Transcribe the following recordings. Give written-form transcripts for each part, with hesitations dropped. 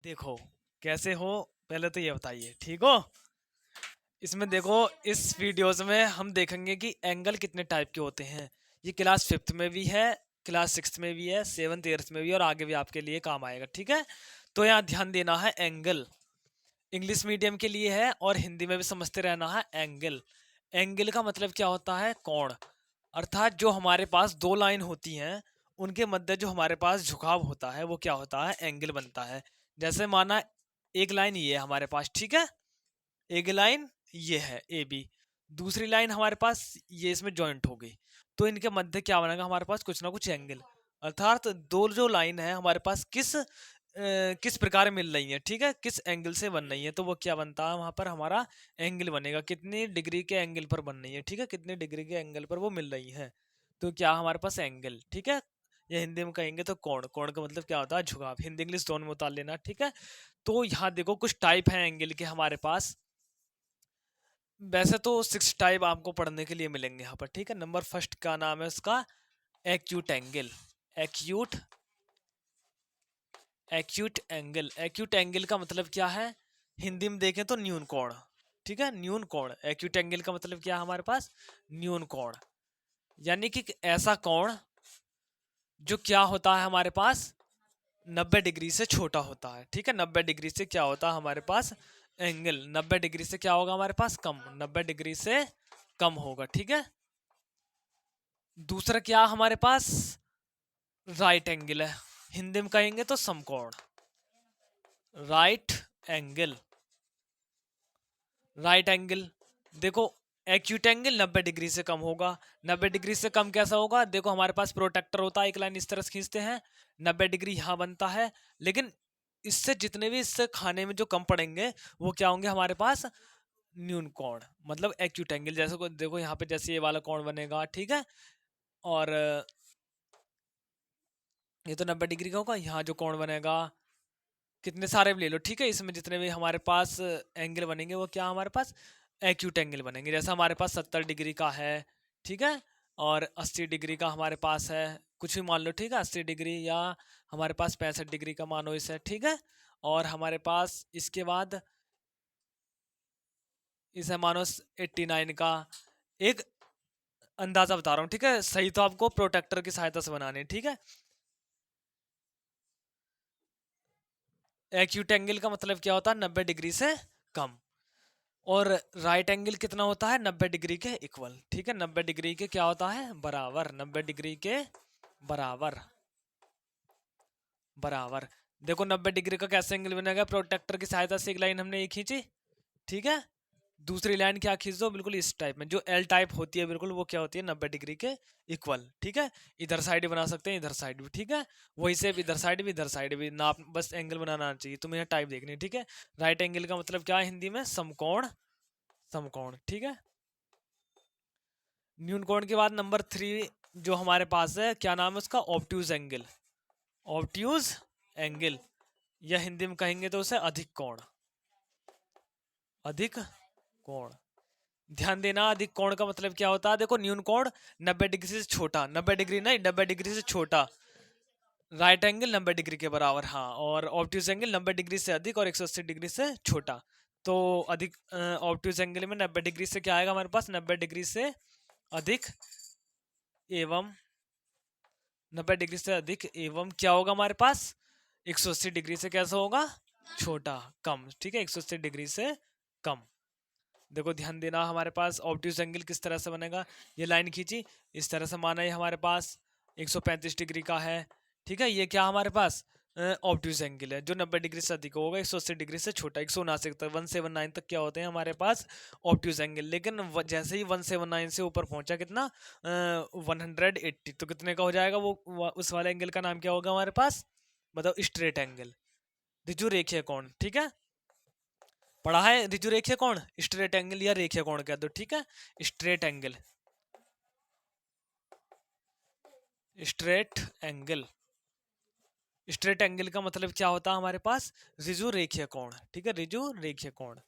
देखो कैसे हो, पहले तो ये बताइए ठीक हो। इसमें देखो, इस वीडियोस में हम देखेंगे कि एंगल कितने टाइप के होते हैं। ये क्लास फिफ्थ में भी है, क्लास सिक्स में भी है, सेवन्थ एट्थ में भी, और आगे भी आपके लिए काम आएगा, ठीक है। तो यहाँ ध्यान देना है, एंगल इंग्लिश मीडियम के लिए है और हिंदी में भी समझते रहना है। एंगल एंगल का मतलब क्या होता है? कोण। अर्थात जो हमारे पास दो लाइन होती हैं, उनके मध्य जो हमारे पास झुकाव होता है वो क्या होता है? एंगल बनता है। जैसे माना एक लाइन ये है हमारे पास, ठीक है, एक लाइन ये है ए बी, दूसरी लाइन हमारे पास ये इसमें जॉइंट हो गई, तो इनके मध्य क्या बनेगा हमारे पास? कुछ ना कुछ एंगल। अर्थात दो जो लाइन है हमारे पास किस प्रकार मिल रही है, ठीक है, किस एंगल से बन रही है, तो वो क्या बनता है वहां पर? हमारा एंगल बनेगा। कितनी डिग्री के एंगल पर बन रही है, ठीक है, कितने डिग्री के एंगल पर वो मिल रही है, तो क्या हमारे पास? एंगल, ठीक है। या हिंदी में कहेंगे तो कोण। कोण का मतलब क्या होता है? झुकाव। हिंदी इंग्लिश दोनों में उतार लेना, ठीक है। तो यहाँ देखो कुछ टाइप है एंगल के हमारे पास। वैसे तो 6 टाइप आपको पढ़ने के लिए मिलेंगे यहाँ पर, ठीक है। नंबर फर्स्ट का नाम है उसका acute angle. Acute acute angle. Acute angle का मतलब क्या है? हिंदी में देखें तो न्यून कोण, ठीक है, न्यून कोण। एक्यूट एंगल का मतलब क्या है हमारे पास? न्यून कोण। यानी कि ऐसा कोण जो क्या होता है हमारे पास? 90 डिग्री से छोटा होता है, ठीक है। 90 डिग्री से क्या होता है हमारे पास? एंगल 90 डिग्री से क्या होगा हमारे पास? कम। 90 डिग्री से कम होगा, ठीक है। दूसरा क्या हमारे पास? राइट एंगल है। हिंदी में कहेंगे तो समकोण। Right angle. राइट एंगल देखो, एक्यूट एंगल 90 डिग्री से कम होगा। 90 डिग्री से कम कैसा होगा? देखो हमारे पास प्रोटेक्टर होता है, एक लाइन इस तरह से खींचते हैं, 90 डिग्री यहाँ बनता है, लेकिन इससे जितने भी इससे खाने में जो कम पड़ेंगे वो क्या होंगे हमारे पास? न्यून कोण, मतलब एक्यूट एंगल। जैसे देखो यहाँ पे जैसे ये वाला कोण बनेगा, ठीक है, और ये तो 90 डिग्री का होगा। यहाँ जो कोण बनेगा, कितने सारे भी ले लो, ठीक है, इसमें जितने भी हमारे पास एंगल बनेंगे वो क्या हमारे पास? एक्यूट एंगल बनेंगे। जैसे हमारे पास 70 डिग्री का है, ठीक है, और 80 डिग्री का हमारे पास है, कुछ भी मान लो, ठीक है, 80 डिग्री, या हमारे पास 65 डिग्री का मानो इसे, ठीक है। और हमारे पास इसके बाद इसे मानो 89 का। एक अंदाजा बता रहा हूँ, ठीक है, सही तो आपको प्रोटेक्टर की सहायता से बनाने, ठीक है। एक्यूट एंगल का मतलब क्या होता है? 90 डिग्री से कम। और राइट एंगल कितना होता है? 90 डिग्री के इक्वल, ठीक है, 90 डिग्री के क्या होता है? बराबर। 90 डिग्री के बराबर। बराबर। देखो 90 डिग्री का कैसे एंगल बनेगा? प्रोटेक्टर की सहायता से एक लाइन हमने ये खींची, ठीक है, दूसरी लाइन क्या खींच दो? बिल्कुल इस टाइप में, जो एल टाइप होती है बिल्कुल, वो क्या होती है? 90 डिग्री के इक्वल, ठीक है। इधर साइड बना सकते हैं, इधर साइड भी, ठीक है, वही से इधर साइड भी नाप, बस एंगल बनाना आना चाहिए, तुम्हें टाइप देखनी है, ठीक है। राइट एंगल का मतलब क्या है हिंदी में? समकोण। समकोण, ठीक है। न्यून कोण के बाद नंबर 3 जो हमारे पास है, क्या नाम है उसका? Obtuse angle. ऑब्ट्यूज एंगल, या हिंदी में कहेंगे तो उसे अधिक कोण। अधिक कोण। ध्यान देना, अधिक कोण का मतलब क्या होता है? देखो न्यून कोण 90 डिग्री से छोटा, 90 डिग्री नहीं, 90 डिग्री से छोटा। राइट एंगल 90 डिग्री के बराबर, हाँ, और ऑब्ट्यूज एंगल 90 डिग्री से अधिक और 180 डिग्री से छोटा। तो अधिक ऑब्ट्यूज एंगल में 90 डिग्री से क्या आएगा हमारे पास? 90 डिग्री से अधिक एवं 90 डिग्री से अधिक एवं क्या होगा हमारे पास? 180 डिग्री से कैसा होगा? छोटा, कम, ठीक है, 180 डिग्री से कम। देखो ध्यान देना, हमारे पास ऑब्ट्यूज एंगल किस तरह से बनेगा? ये लाइन खींची, इस तरह से माना ये हमारे पास 135 डिग्री का है, ठीक है। ये क्या हमारे पास? ऑब्ट्यूज एंगल है, जो 90 डिग्री से अधिक होगा, 180 डिग्री से छोटा, 179 तक, 179 तक क्या होते हैं हमारे पास? Obtuse angle. लेकिन जैसे ही 179 से ऊपर पहुंचा, कितना? 180, तो कितने का हो जाएगा उस वाले एंगल का नाम क्या होगा हमारे पास? मतलब स्ट्रेट एंगल, ऋजु रेखीय कोण, ठीक है। पढ़ा है ऋजु रेखीय कोण, स्ट्रेट एंगल या रेखीय कोण कह दो, ठीक है। Straight angle. Straight angle. Straight angle का मतलब क्या होता है हमारे पास? ऋजु रेखीय कोण, ठीक है, ऋजु रेखीय कोण।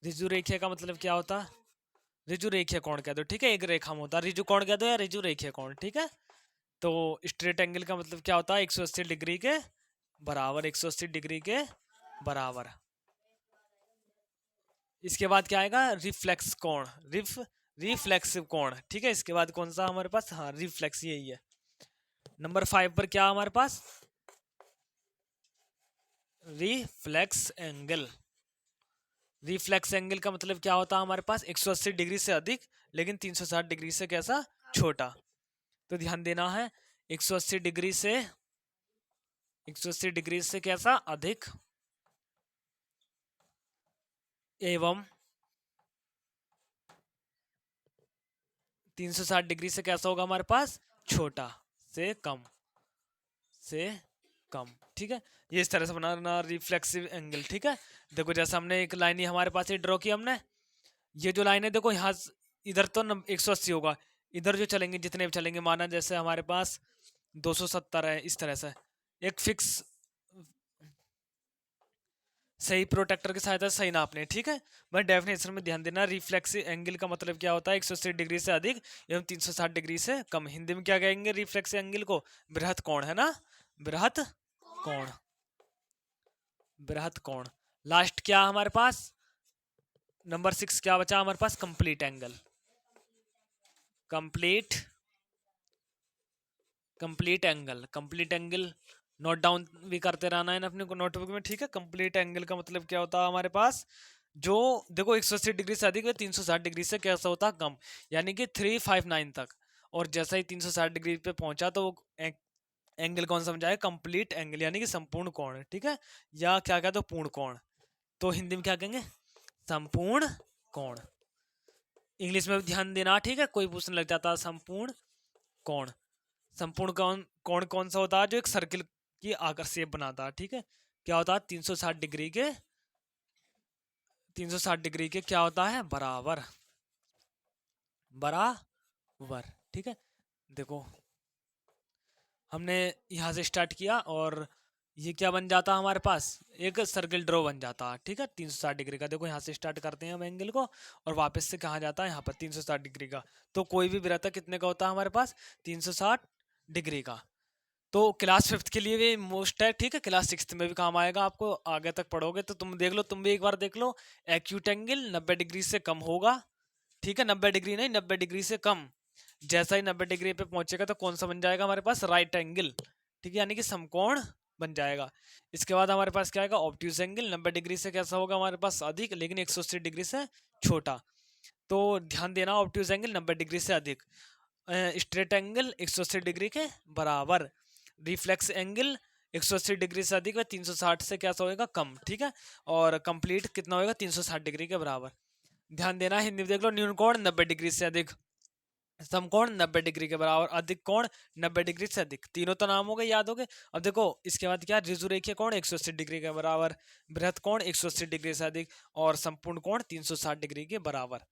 ऋजु रेखीय का मतलब क्या होता है? ऋजु रेखीय कोण कह दो, ठीक है, एक रेखा में होता है, ऋजु कोण कह दो या ऋजु रेखीय कोण, ठीक है। तो स्ट्रेट एंगल का मतलब क्या होता है? 180 डिग्री के बराबर 180 डिग्री के बराबर। इसके बाद क्या आएगा, रिफ्लेक्स कोण, रिफ्लेक्सिव कोण, ठीक है। इसके बाद कौन सा हमारे पास, हाँ रिफ्लेक्स, यही है। नंबर 5 पर क्या हमारे पास, रिफ्लेक्स एंगल। रिफ्लेक्स एंगल का मतलब क्या होता है हमारे पास, 180 डिग्री से अधिक लेकिन 360 डिग्री से कैसा, छोटा। तो ध्यान देना है, 180 डिग्री से, 180 डिग्री से कैसा, अधिक, एवं 360 डिग्री से कैसा होगा हमारे पास, छोटा, से कम, से कम, ठीक है। ये इस तरह से बनाना रिफ्लेक्सिव एंगल, ठीक है। देखो जैसे हमने एक लाइन ही हमारे पास ड्रॉ की हमने, ये जो लाइन है देखो यहाँ इधर तो 180 होगा, इधर जो चलेंगे जितने भी चलेंगे, माना जैसे हमारे पास 270 है, इस तरह से एक फिक्स, सही प्रोटेक्टर की सहायता से सही नापने हैं, ठीक है। बट डेफिनेशन में ध्यान देना, रिफ्लेक्सिव एंगल का मतलब क्या होता है, 180 डिग्री से अधिक एवं 360 डिग्री से कम। हिंदी में क्या कहेंगे रिफ्लेक्सिव एंगल को, बृहत कोण, है ना, बृहत कोण, बृहत कोण। लास्ट क्या हमारे पास, नंबर 6 क्या बचा हमारे पास, complete angle. Complete, complete angle, complete angle note down भी करते रहना है अपने को नोटबुक में, ठीक है। कंप्लीट एंगल का मतलब क्या होता है हमारे पास, जो देखो 180 डिग्री से अधिक है, 360 डिग्री से कैसा होता है, कम, यानी कि 359 तक। और जैसा ही 360 डिग्री पे पहुंचा तो वो एंगल कौन समझाए, कंप्लीट एंगल, यानी कि संपूर्ण कोण, ठीक है। या क्या कहते हैं, पूर्ण कोण, तो हिंदी में क्या कहेंगे, संपूर्ण कोण। इंग्लिश में भी ध्यान देना, ठीक है, कोई पूछने लग जाता है संपूर्ण कोण। संपूर्ण कोण, कोण कौन सा होता है, जो एक सर्किल की आकार शेप बनाता है, ठीक है। क्या होता है, 360 डिग्री के, 360 डिग्री के क्या होता है, बराबर, बराबर, ठीक है। देखो हमने यहाँ से स्टार्ट किया और ये क्या बन जाता है हमारे पास, एक सर्किल ड्रॉ बन जाता है, ठीक है, 360 डिग्री का। देखो यहाँ से स्टार्ट करते हैं हम एंगल को और वापस से कहाँ जाता है, यहाँ पर 360 डिग्री का। तो कोई भी वृत्त कितने का होता है हमारे पास, 360 डिग्री का। तो क्लास 5th के लिए भी मोस्ट है, ठीक है, क्लास 6th में भी काम आएगा आपको, आगे तक पढ़ोगे तो तुम देख लो, तुम भी एक बार देख लो। एक्यूट एंगल 90 डिग्री से कम होगा, ठीक है, 90 डिग्री नहीं, 90 डिग्री से कम। जैसा ही 90 डिग्री पे पहुंचेगा तो कौन सा बन जाएगा हमारे पास, राइट एंगल, ठीक है, यानी कि समकोण बन जाएगा। इसके बाद हमारे पास क्या आएगा, ऑब्ट्यूज एंगल, 90 डिग्री से कैसा होगा हमारे पास, अधिक, लेकिन 180 डिग्री से छोटा। तो ध्यान देना, ऑब्ट्यूज एंगल 90 डिग्री से अधिक, स्ट्रेट एंगल 180 डिग्री के बराबर, रिफ्लेक्स एंगल 180 डिग्री से अधिक व 360 से कैसा होगा, कम, ठीक है। और कंप्लीट कितना होगा, 360 डिग्री के बराबर। ध्यान देना, हिंदी में देख लो, न्यून कोण 90 डिग्री से अधिक, समकोण 90 डिग्री के बराबर, अधिक कोण 90 डिग्री से अधिक, तीनों तो नाम हो गए, याद हो गए। अब देखो इसके बाद क्या, ऋजुरेखीय कोण 180 डिग्री के बराबर, बृहत कोण 180 डिग्री से अधिक और संपूर्ण कोण 360 डिग्री के बराबर।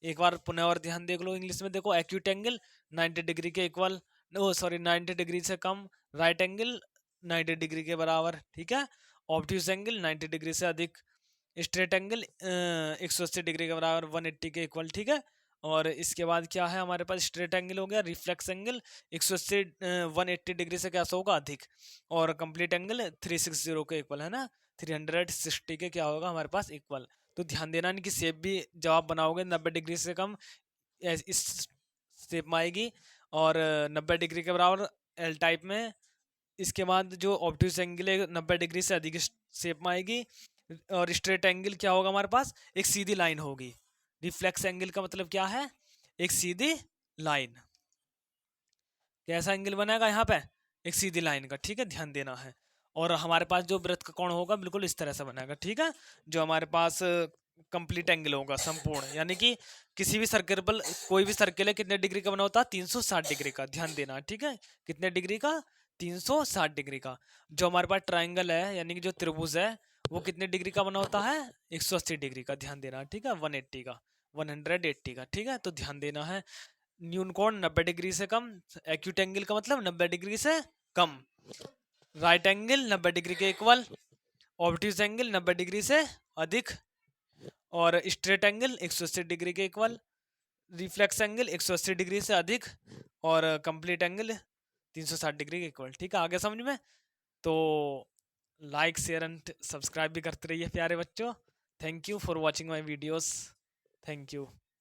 एक बार पुनः और ध्यान देख लो, इंग्लिश में देखो, एक्यूट एंगल 90 डिग्री के इक्वल, नो सॉरी 90 डिग्री से कम, राइट एंगल 90 डिग्री के बराबर, ठीक है, ऑब्ट्यूज एंगल 90 डिग्री से अधिक, स्ट्रेट एंगल 180 डिग्री के बराबर, 180 के इक्वल, ठीक है। और इसके बाद क्या है हमारे पास, स्ट्रेट एंगल हो गया, रिफ्लेक्स एंगल 180 180 डिग्री से कैसा होगा, अधिक, और कंप्लीट एंगल 360 के इक्वल, है ना, 360 के क्या होगा हमारे पास, इक्वल। तो ध्यान देना, इनकी शेप भी जब आप बनाओगे 90 डिग्री से कम इस शेप में आएगी, और 90 डिग्री के बराबर एल टाइप में। इसके बाद जो ऑब्ट्यूज एंगल है 90 डिग्री से अधिक शेप में आएगी, और स्ट्रेट एंगल क्या होगा हमारे पास, एक सीधी लाइन होगी। रिफ्लेक्स एंगल का मतलब क्या है, एक सीधी लाइन। कैसा एंगल बनेगा यहाँ पे, एक सीधी लाइन का, ठीक है, ध्यान देना है। और हमारे पास जो वृत्त का कोण होगा बिल्कुल इस तरह से बनेगा, ठीक है, जो हमारे पास कंप्लीट एंगल होगा, संपूर्ण, यानी कि किसी भी सर्कल पर, कोई भी सर्कल है कितने डिग्री का बना होता है, 360 डिग्री का, ध्यान देना, ठीक है, कितने डिग्री का, 360 डिग्री का। जो हमारे पास ट्राइंगल है, यानी कि जो त्रिभुज है, वो कितने डिग्री का बना होता है, 180 डिग्री का, ध्यान देना, ठीक है, 180 का, 180 का, ठीक है। तो ध्यान देना है, न्यून कोण 90 डिग्री से कम, एक्यूट एंगल का मतलब 90 डिग्री से कम, राइट एंगल 90 डिग्री के इक्वल, ऑब्ट्यूज एंगल 90 डिग्री से अधिक, और स्ट्रेट एंगल 180 डिग्री के इक्वल, रिफ्लेक्स एंगल 180 डिग्री से अधिक, और कंप्लीट एंगल 360 डिग्री के इक्वल, ठीक है, आगे समझ में। तो लाइक शेयर एंड सब्सक्राइब भी करते रहिए प्यारे बच्चों। Thank you for watching my videos. Thank you.